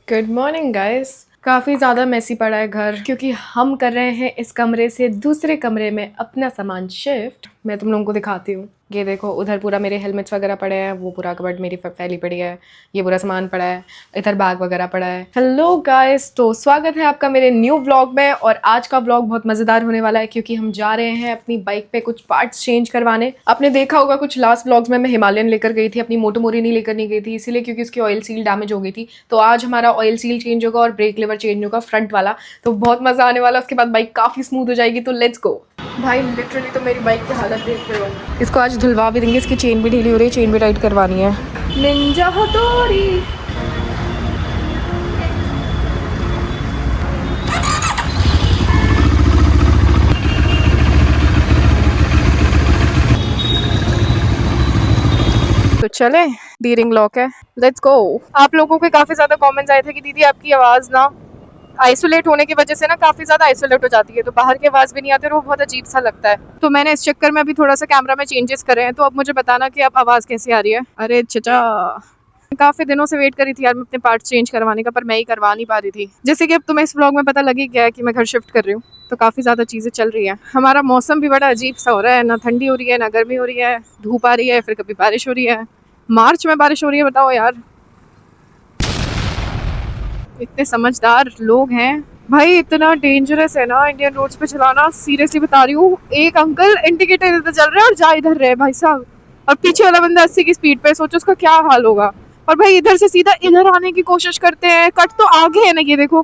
Good morning guys. काफ़ी ज़्यादा मैसी पड़ा है घर क्योंकि हम कर रहे हैं इस कमरे से दूसरे कमरे में अपना सामान शिफ्ट। मैं तुम लोगों को दिखाती हूँ। ये देखो, उधर पूरा मेरे हेलमेट्स वगैरह पड़े हैं, वो पूरा कबर्ड मेरी फैली पड़ी है, ये पूरा सामान पड़ा है, इधर बैग वगैरह पड़ा है। हेलो गाइस, तो स्वागत है आपका मेरे न्यू व्लॉग में। और आज का व्लॉग बहुत मज़ेदार होने वाला है क्योंकि हम जा रहे हैं अपनी बाइक पे कुछ पार्ट्स चेंज करवाने। आपने देखा होगा कुछ लास्ट व्लॉग्स में मैं हिमालयन लेकर गई थी, अपनी मोटो मोरी नहीं लेकर नहीं गई थी इसीलिए क्योंकि उसकी ऑयल सील डैमेज हो गई थी। तो आज हमारा ऑयल सील चेंज होगा और ब्रेक लेवर चेंज होगा फ्रंट वाला, तो बहुत मज़ा आने वाला। उसके बाद बाइक काफ़ी स्मूथ हो जाएगी। तो लेट्स गो। भाई लिटरली तो मेरी बाइक की हालत देख रहे हो। इसको आज धुलवा भी देंगे, इसकी चेन भी ढीली हो रही है, चेन भी टाइट करवानी है। निंजा हथौड़ी। तो चले, डी रिंग लॉक है, लेट्स गो। आप लोगों के काफी ज्यादा कमेंट्स आए थे कि दीदी आपकी आवाज ना आइसोलेट होने की वजह से ना काफी ज्यादा आइसोलेट हो जाती है, तो बाहर की आवाज भी नहीं आती और वो बहुत अजीब सा लगता है। तो मैंने इस चक्कर में अभी थोड़ा सा कैमरा में चेंजेस करे हैं, तो अब मुझे बताना कि अब आवाज कैसी आ रही है। अरे चचा, काफी दिनों से वेट करी थी यार मैं अपने पार्ट्स चेंज करवाने का, पर मैं ही करवा नहीं पा रही थी। जैसे कि अब तुम्हें इस व्लॉग में पता लग ही गया है कि मैं घर शिफ्ट कर रही हूँ, तो काफी ज्यादा चीजें चल रही है। हमारा मौसम भी बड़ा अजीब सा हो रहा है, ना ठंडी हो रही है ना गर्मी हो रही है, धूप आ रही है फिर कभी बारिश हो रही है। मार्च में बारिश हो रही है, बताओ यार। इतने समझदार लोग हैं भाई। इतना डेंजरस है ना इंडियन रोड्स पे चलाना, सीरियसली बता रही हूँ। एक अंकल इंडिकेटर इधर चल रहे हैं और जा इधर रहे भाई साहब, और पीछे वाला बंदा 80 की स्पीड पे, सोचो उसका क्या हाल होगा। और भाई इधर से सीधा इधर आने की कोशिश करते हैं, कट तो आगे है ना, ये देखो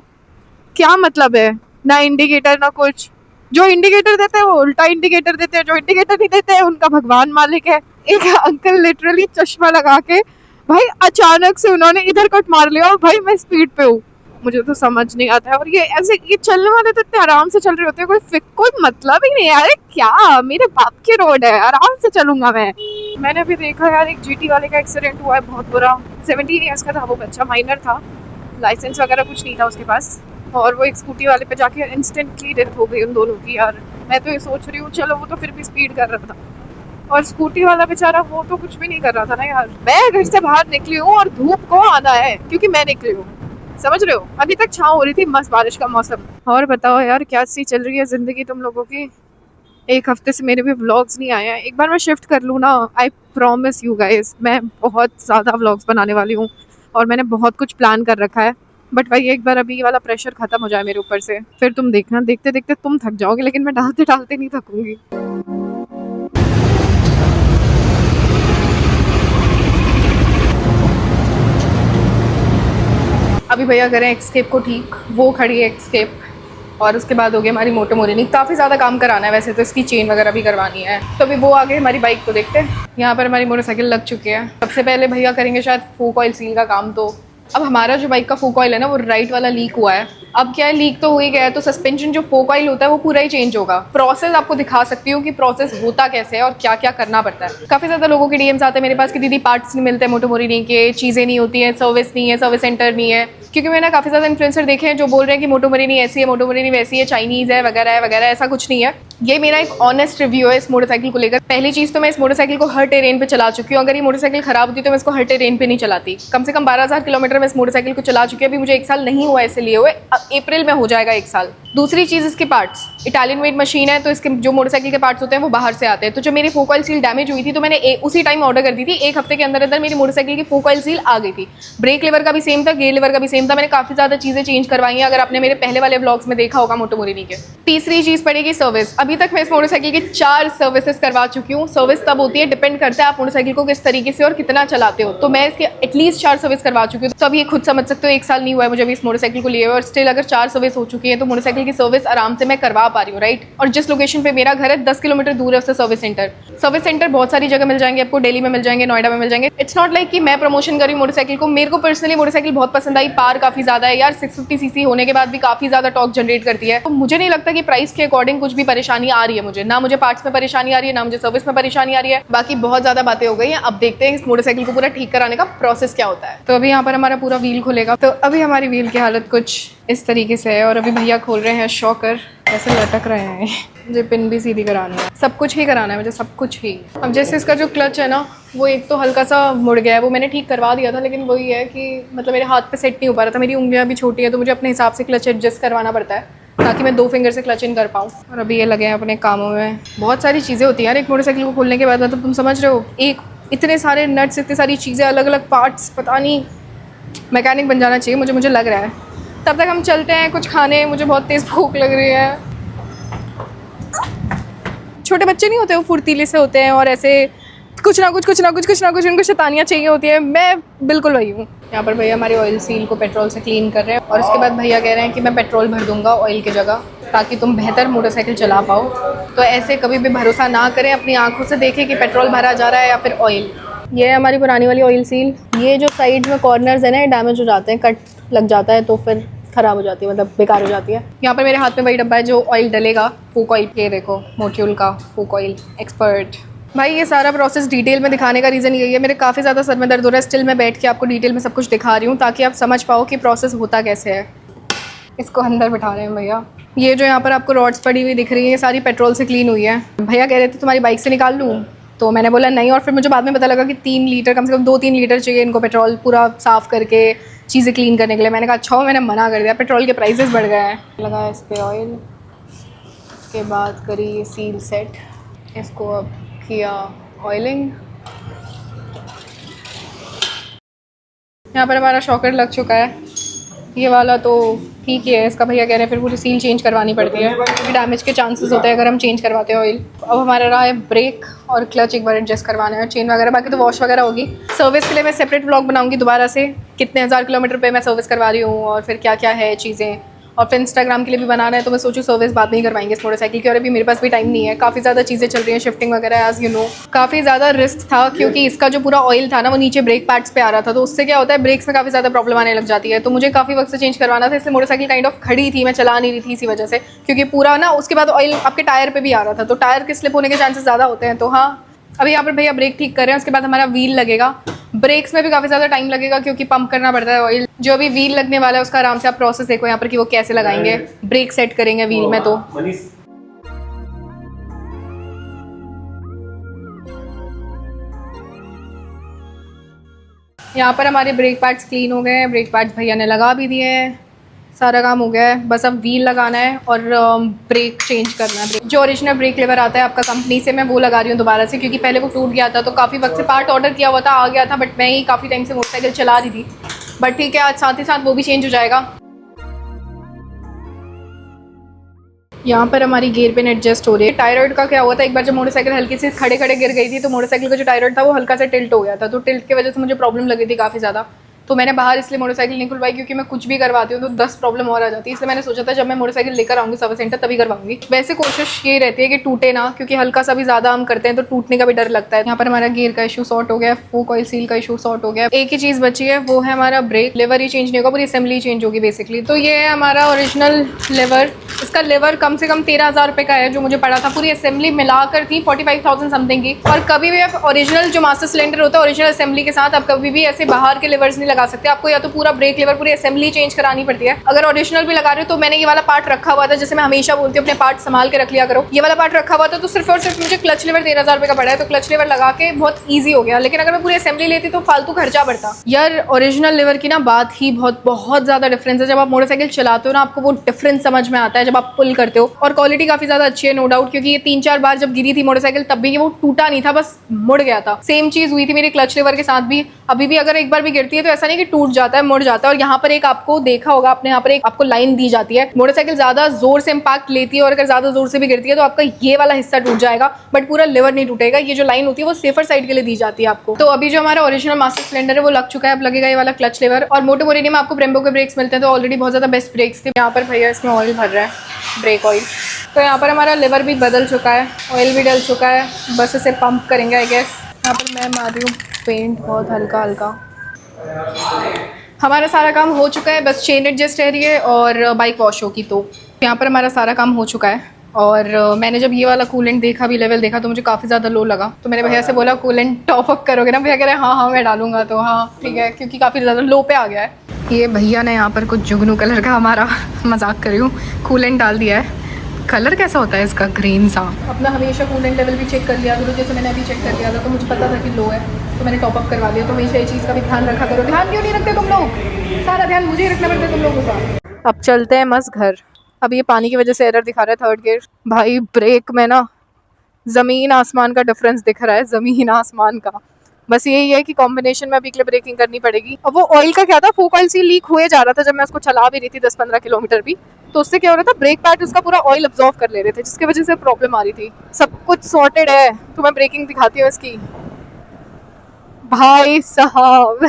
क्या मतलब है। ना इंडिकेटर ना कुछ। जो इंडिकेटर देते हैं वो उल्टा इंडिकेटर देते हैं, जो इंडिकेटर नहीं देते हैं उनका भगवान मालिक है। एक अंकल लिटरली चश्मा लगा के भाई अचानक से उन्होंने इधर कट मार लिया और भाई मैं स्पीड पे हूँ। मुझे तो समझ नहीं आता है। और ये ऐसे ये चलने वाले तो इतने आराम से चल रहे होते हैं, कोई मतलब ही नहीं है। अरे क्या, मेरे बाप की रोड है, आराम से चलूंगा मैं। मैंने अभी देखा यार, एक जीटी वाले का एक्सीडेंट हुआ है बहुत बुरा। 17 ईयर्स का था वो बच्चा, माइनर था, लाइसेंस वगैरह कुछ नहीं था उसके पास, और वो एक स्कूटी वाले पे जाके इंस्टेंटली डेथ हो गई उन दोनों की। यार मैं तो ये सोच रही हूँ, चलो वो तो फिर भी स्पीड कर रहा था, और स्कूटी वाला बेचारा वो तो कुछ भी नहीं कर रहा था ना यार। मैं घर से बाहर निकली हूँ और धूप को आना है क्योंकि मैं निकली हूँ, समझ रहे हो। अभी तक छाँव हो रही थी, मस्त बारिश का मौसम। और बताओ यार क्या सी चल रही है जिंदगी तुम लोगों की। एक हफ्ते से मेरे भी व्लॉग्स नहीं आए हैं। एक बार मैं शिफ्ट कर लूँ ना, आई प्रॉमिस यू गाइस, मैं बहुत ज़्यादा व्लॉग्स बनाने वाली हूँ और मैंने बहुत कुछ प्लान कर रखा है। बट भाई एक बार अभी वाला प्रेशर खत्म हो जाए मेरे ऊपर से, फिर तुम देखना, देखते देखते तुम थक जाओगे, लेकिन मैं डालते डालते नहीं थकूंगी। अभी भैया करें एक्सकेप को ठीक, वो खड़ी है एक्सकेप, और उसके बाद हो गई हमारी मोटो मोरिनी। काफ़ी ज़्यादा काम कराना है वैसे तो, इसकी चेन वगैरह भी करवानी है। तो अभी वो आगे हमारी बाइक को देखते हैं। यहाँ पर हमारी मोटरसाइकिल लग चुकी है। सबसे पहले भैया करेंगे शायद फोक ऑयल सील का काम। तो अब हमारा जो बाइक का फोक ऑयल है ना, वो राइट वाला लीक हुआ है। अब क्या है, लीक तो हो ही गया है, तो सस्पेंशन जो फोक ऑयल होता है वो पूरा ही चेंज होगा। प्रोसेस आपको दिखा सकती हूँ कि प्रोसेस होता कैसे है और क्या क्या करना पड़ता है। काफ़ी ज़्यादा लोगों के डीएम्स आते हैं मेरे पास कि दीदी पार्ट्स नहीं मिलते मोटो मोरिनी के, चीज़ें नहीं होती हैं, सर्विस नहीं है, सर्विस सेंटर नहीं है। क्योंकि मैंने काफ़ी ज़्यादा इन्फ्लुएंसर देखे हैं जो बोल रहे हैं कि मोटो मोरिनी ऐसी है, मोटो मोरिनी वैसी है, चाइनीज़ है वगैरह है वगैरह। ऐसा कुछ नहीं है। ये मेरा एक ऑनेस्ट रिव्यू है इस मोटरसाइकिल को लेकर। पहली चीज़ तो मैं इस मोटरसाइकिल को हर टेरेन पे चला चुकी हूँ। अगर ये मोटरसाइकिल खराब होती तो मैं इसको हर टेरेन पे नहीं चलाती। कम से कम 12,000 किलोमीटर में इस मोटरसाइकिल को चला चुकी है। अभी मुझे 1 साल नहीं हुआ इसे लिए हुए, अप्रैल में हो जाएगा 1 साल। दूसरी चीज़, इसके पार्ट्स इटालियन मेड मशीन है, तो इसके जो मोटरसाइकिल के पार्ट्स होते हैं वो बाहर से आते हैं। तो जब मेरी फोक ऑयल सील डैमेज हुई थी तो मैंने उसी टाइम ऑर्डर कर दी थी। 1 हफ्ते के अंदर अंदर मेरी मोटरसाइकिल की फोक ऑयल सील आ गई थी। ब्रेक लेवर का भी सेम था, गेयर लेवर का भी सेम था। मैंने काफ़ी ज़्यादा चीज़ें चेंज करवाई हैं, अगर आपने मेरे पहले वाले व्लॉग्स में देखा होगा मोटो मोरिनी के। तीसरी चीज़ पड़ेगी सर्विस। अभी तक मैं इस मोटरसाइकिल की 4 सर्विसेज करवा चुकी हूँ। सर्विस तब होती है, डिपेंड करता है आप मोटरसाइकिल को किस तरीके से और कितना चलाते हो। तो मैं इसके एटलीस्ट 4 सर्विस करवा चुकी हूँ। तो अभी खुद समझ सकते हो 1 साल नहीं हुआ है मुझे अभी इस मोटरसाइकिल को लिए हुए, और स्टिल अगर 4 सर्विस हो चुकी है तो मोटरसाइकिल की सर्विस आराम से मैं करवा पा रही हूँ, राइट। और जिस लोकेशन पे मेरा घर है 10 किलोमीटर दूर है उससे सर्विस सेंटर। सर्विस सेंटर बहुत सारी जगह मिल जाएंगे आपको, दिल्ली में मिल जाएंगे, नोएडा में मिल जाएंगे। इट्स नॉट लाइक कि मैं प्रमोशन करी मोटरसाइकिल को। मेरे को पर्सनली मोटरसाइकिल बहुत पसंद आई। पार काफी ज्यादा है यार, 650 सीसी होने के बाद भी काफी ज्यादा टॉर्क जनरेट करती है। तो मुझे नहीं लगता कि प्राइस के अकॉर्डिंग कुछ भी परेशानी आ रही है मुझे, ना मुझे पार्ट्स में परेशानी आ रही है, ना मुझे सर्विस में परेशानी आ रही है। बाकी बहुत ज्यादा बातें हो गई हैं। अब देखते हैं इस मोटरसाइकिल को पूरा ठीक कराने का प्रोसेस क्या होता है। तो अभी यहाँ पर हमारा पूरा व्हील खुलेगा। तो अभी हमारी व्हील की हालत कुछ इस तरीके से है, और अभी भैया खोल रहे हैं शॉकर। ऐसे लटक रहे हैं मुझे पिन भी सीधी करानी है, सब कुछ ही कराना है मुझे, सब कुछ ही। अब जैसे इसका जो क्लच है ना, वो एक तो हल्का सा मुड़ गया है, वो मैंने ठीक करवा दिया था, लेकिन वही है कि मतलब मेरे हाथ पे सेट नहीं हो पा रहा था। मेरी उंगलियां भी छोटी है तो मुझे अपने हिसाब से क्लच एडजस्ट करवाना पड़ता है ताकि मैं 2 फिंगर से क्लच इन कर पाऊँ। और अभी ये लगे हैं अपने कामों में। बहुत सारी चीज़ें होती हैं यार एक मोटरसाइकिल को खोलने के बाद, मतलब तुम समझ रहे हो, एक इतने सारे नट्स, इतनी सारी चीज़ें, अलग अलग पार्ट्स, पता नहीं मैकेनिक बन जाना चाहिए मुझे लग रहा है। तब तक हम चलते हैं कुछ खाने, मुझे बहुत तेज़ भूख लग रही है। छोटे बच्चे नहीं होते, वो फुर्तीले से होते हैं और ऐसे कुछ ना कुछ उनको शैतानियाँ चाहिए होती है, मैं बिल्कुल वही हूँ। यहाँ पर भैया हमारे ऑयल सील को पेट्रोल से क्लीन कर रहे हैं और उसके बाद भैया कह रहे हैं कि मैं पेट्रोल भर दूंगा ऑयल की जगह ताकि तुम बेहतर मोटरसाइकिल चला पाओ। तो ऐसे कभी भी भरोसा ना करें, अपनी आंखों से देखें कि पेट्रोल भरा जा रहा है या फिर ऑयल। ये है हमारी पुरानी वाली ऑयल सील। ये जो साइड में कॉर्नर्स है ना, डैमेज हो जाते हैं, कट लग जाता है तो फिर ख़राब हो जाती है, मतलब बेकार हो जाती है। यहाँ पर मेरे हाथ में वही डब्बा है जो ऑयल डलेगा, फूक ऑयल। ये देखो मोट्यूल का फूक ऑयल एक्सपर्ट। भाई ये सारा प्रोसेस डिटेल में दिखाने का रीज़न यही है, मेरे काफ़ी ज़्यादा सर में दर्द हो रहा है, स्टिल मैं बैठ के आपको डिटेल में सब कुछ दिखा रही हूँ ताकि आप समझ पाओ कि प्रोसेस होता कैसे है। इसको अंदर बिठा रहे हैं भैया। ये जो यहाँ पर आपको रॉड्स पड़ी हुई दिख रही है, सारी पेट्रोल से क्लीन हुई है। भैया कह रहे थे तुम्हारी बाइक से निकाल लूँ, तो मैंने बोला नहीं, और फिर मुझे बाद में पता लगा कि 3 लीटर, कम से कम 2-3 लीटर चाहिए इनको पेट्रोल पूरा साफ़ करके चीज़ें क्लीन करने के लिए। मैंने कहा अच्छा, मैंने मना कर दिया, पेट्रोल के प्राइसेस बढ़ गए हैं। लगाया इस पर ऑयल, उसके बाद करी ये सील सेट, इसको अब किया ऑयलिंग। यहाँ पर हमारा शॉकर लग चुका है, ये वाला तो ठीक ही है, इसका भैया कह रहे हैं फिर पूरी सील चेंज करवानी पड़ती है क्योंकि डैमेज के चांसेस होते हैं अगर हम चेंज करवाते हैं ऑयल। अब हमारा रहा है ब्रेक और क्लच एक बार एडजस्ट करवाना है, चेन वगैरह, बाकी तो वॉश वगैरह होगी। सर्विस के लिए मैं सेपरेट व्लॉग बनाऊंगी दोबारा से, कितने हज़ार किलोमीटर पे मैं सर्विस करवा रही हूँ और फिर क्या क्या है चीज़ें, और फिर इंस्टाग्राम के लिए भी बनाना है, तो मैं सोचूं सर्विस बाद में ही करवाएंगे इस मोटरसाइकिल की। और अभी मेरे पास भी टाइम नहीं है, काफ़ी ज़्यादा चीज़ें चल रही हैं, शिफ्टिंग वगैरह, एज यू नो काफ़ी ज़्यादा रिस्क था क्योंकि इसका जो पूरा ऑयल था ना वो नीचे ब्रेक पैड्स पे आ रहा था, तो उससे क्या होता है ब्रेक्स में काफ़ी ज़्यादा प्रॉब्लम आने लग जाती है। तो मुझे काफ़ी वक्त से चेंज करवाना था, इसलिए मोटरसाइकिल काइंड ऑफ खड़ी थी, मैं चला नहीं रही थी इसी वजह से, क्योंकि पूरा ना उसके बाद ऑयल आपके टायर पर भी आ रहा था, तो टायर के स्लिप होने के चांसेस ज़्यादा होते हैं। तो हाँ, अभी यहाँ पर भैया ब्रेक ठीक कर रहे हैं, उसके बाद हमारा व्हील लगेगा। ब्रेक्स में भी काफ़ी ज़्यादा टाइम लगेगा क्योंकि पंप करना पड़ता है ऑयल। जो अभी व्हील लगने वाला है उसका आराम से आप प्रोसेस देखो यहाँ पर कि वो कैसे लगाएंगे, ब्रेक सेट करेंगे व्हील में। तो यहाँ पर हमारे ब्रेक पैड्स क्लीन हो गए हैं, ब्रेक पैड्स भैया ने लगा भी दिए हैं, सारा काम हो गया है, बस अब व्हील लगाना है और ब्रेक चेंज करना है। जो ओरिजिनल ब्रेक लेवर आता है आपका कंपनी से, मैं वो लगा रही हूँ दोबारा से क्योंकि पहले वो टूट गया था, तो काफ़ी वक्त से पार्ट ऑर्डर किया हुआ था, आ गया था, बट मैं ही काफ़ी टाइम से मोटरसाइकिल चला रही थी, बट ठीक है आज साथ ही साथ वो भी चेंज हो जाएगा। यहाँ पर हमारी गियर पिन एडजस्ट हो रही है। टायरॉइड का क्या हुआ था, एक बार जब मोटरसाइकिल हल्की से खड़े खड़े गिर गई थी तो मोटरसाइकिल का जो टायरॉइड था वो हल्का से टिल्ट हो गया था, तो टिल्ट की वजह से मुझे प्रॉब्लम लगी थी काफ़ी ज़्यादा। तो मैंने बाहर इसलिए मोटरसाइकिल नहीं खुलवाई क्योंकि मैं कुछ भी करवाती हूँ तो 10 प्रॉब्लम और आ जाती है, इसलिए मैंने सोचा था जब मैं मोटरसाइकिल लेकर आऊँगी सर्विस सेंटर तभी करवाऊंगी। वैसे कोशिश ये रहती है कि टूटे ना, क्योंकि हल्का सा भी ज़्यादा हम करते हैं तो टूटने का भी डर लगता है। यहाँ पर हमारा गियर का इशू सॉर्ट हो गया, फूक ऑयल सील का इशू सॉर्ट हो गया, एक ही चीज़ बची है वो है हमारा ब्रेक लेवर ही चेंज नहीं होगा, पूरी असेंबली चेंज होगी बेसिकली। तो ये है हमारा ओरिजिनल लेवर, इसका लेवर कम से कम 13,000 रुपये का है जो मुझे पड़ा था, पूरी असेंबली मिलाकर थी 45,000 समथिंग की। और कभी भी आप ओरिजिनल जो मास्टर सिलेंडर होता है ओरिजिनल असेंबली के साथ आप कभी भी ऐसे बाहर के लेवर्स नहीं लगा सकते, आपको या तो पूरा ब्रेक लेवर पूरी असेंबली चेंज करानी पड़ती है। अगर ओरिजिनल भी लगा रहे हो तो मैंने ये वाला पार्ट रखा हुआ था, जैसे मैं हमेशा बोलती हूँ अपने पार्ट संभाल के रख लिया करो, ये वाला पार्ट रखा हुआ था, तो सिर्फ और सिर्फ मुझे क्लच लेवर 13,000 रुपये का पड़ा है, तो क्लच लेवर लगा के बहुत ईजी हो गया। लेकिन अगर मैं पूरी असेंबली लेती तो फालतू खर्चा पड़ता यार। ओरिजिनल लेवर की ना बात ही बहुत ज़्यादा डिफरेंस है, जब आप मोटरसाइकिल चलाते हो ना आपको वो डिफरेंस समझ में आता है जब आप पुल करते हो। और क्वालिटी काफी ज्यादा अच्छी है नो डाउट, क्योंकि ये 3-4 बार जब गिरी थी मोटरसाइकिल तब भी वो टूटा नहीं था, बस मुड़ गया था। सेम चीज हुई थी मेरे क्लच लेवर के साथ भी, अभी भी अगर एक बार भी गिरती है तो ऐसा नहीं कि टूट जाता है, मुड़ जाता है। और यहाँ पर एक आपको देखा होगा आपने, यहाँ पर एक आपको लाइन दी जाती है, मोटरसाइकिल ज्यादा जोर से इम्पैक्ट लेती है और अगर ज्यादा जोर से भी गिरती है तो आपका ये वाला हिस्सा टूट जाएगा, बट पूरा लेवर नहीं टूटेगा। ये जो लाइन होती है वो सेफर साइड के लिए दी जाती है आपको। तो अभी जो हमारा ओरिजिनल मास्टर सिलेंडर है वो लग चुका है, अब लगेगा ये वाला क्लच लेवर। और मोटो मोरिनी में आपको ब्रेम्बो के ब्रेक्स मिलते हैं, तो ऑलरेडी बहुत ज्यादा बेस्ट ब्रेक्स थे। यहाँ पर भैया इसमें ऑयल भर रहा है, ब्रेक ऑयल। तो यहाँ पर हमारा लेवर भी बदल चुका है, ऑयल भी डल चुका है, बस इसे पंप करेंगे आई गेस। यहाँ पर मैं मार रही हूँ पेंट बहुत हल्का हल्का। हमारा सारा काम हो चुका है, बस चेन एडजस्ट रह रही है और बाइक वॉश होगी। तो यहाँ पर हमारा सारा काम हो चुका है। और मैंने जब ये वाला कूलेंट देखा भी, लेवल देखा, तो मुझे काफ़ी ज़्यादा लो लगा। तो मैंने भैया से बोला कूलेंट टॉप अप करोगे ना? भैया कह रहे हैं हाँ मैं डालूंगा। तो हाँ ठीक है, क्योंकि काफ़ी ज़्यादा लो पे आ गया है। ये भैया ने यहाँ पर कुछ जुगनू कलर का, हमारा मजाक कर रही हूँ, कूलेंट डाल दिया है। कलर कैसा होता है इसका, ग्रीन सा। अपना हमेशा कूलेंट लेवल भी चेक कर लिया करो, जैसे मैंने अभी चेक कर लिया था तो मुझे पता था कि लो है, तो मैंने टॉप अप करवा लिया। तो हमेशा ये चीज़ का भी ध्यान रखा करो। ध्यान क्यों नहीं रखते तुम लोग? सारा ध्यान मुझे ही रखना पड़ता है तुम लोगों का। अब चलते हैं मस्त घर। अब ये पानी की वजह से एरर दिखा रहा है थर्ड गियर। भाई ब्रेक में ना ज़मीन आसमान का डिफरेंस दिख रहा है, ज़मीन आसमान का। बस यही है कि कॉम्बिनेशन में अभी के लिए ब्रेकिंग करनी पड़ेगी। अब वो ऑयल का क्या था, फोक ऑयल सी लीक हुए जा रहा था जब मैं उसको चला भी रही थी 10-15 किलोमीटर भी। तो उससे क्या हो रहा था, ब्रेक पैड उसका पूरा ऑयल अब्जॉर्व कर ले रहे थे, जिसकी वजह से प्रॉब्लम आ रही थी। सब कुछ सॉर्टेड है, तो मैं ब्रेकिंग दिखाती हूँ इसकी। भाई साहब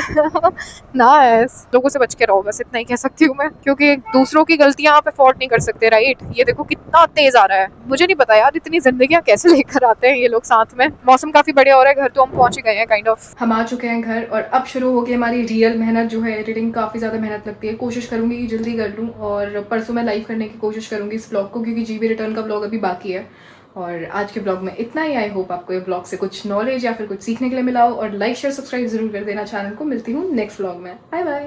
नाइस। लोगों से बच के रहो, बस इतना ही कह सकती हूँ मैं, क्योंकि दूसरों की गलतियां आप अफोर्ड नहीं कर सकते, राइट। ये देखो कितना तेज आ रहा है, मुझे नहीं पता यार इतनी जिंदगियां कैसे लेकर आते हैं ये लोग साथ में। मौसम काफी बढ़िया हो रहा है, घर तो हम पहुंच गए हैं काइंड ऑफ। हम आ चुके हैं घर और अब शुरू हो गई हमारी रियल मेहनत जो है। एडिटिंग काफी ज्यादा मेहनत लगती है, कोशिश करूंगी कि जल्दी कर लूँ और परसों मैं लाइव करने की कोशिश करूंगी इस ब्लॉग को, क्योंकि जीबी रिटर्न का ब्लॉग अभी बाकी है। और आज के ब्लॉग में इतना ही। आई होप आपको ये ब्लॉग से कुछ नॉलेज या फिर कुछ सीखने के लिए मिला हो, और लाइक शेयर सब्सक्राइब जरूर कर देना चैनल को। मिलती हूँ नेक्स्ट ब्लॉग में। Bye bye.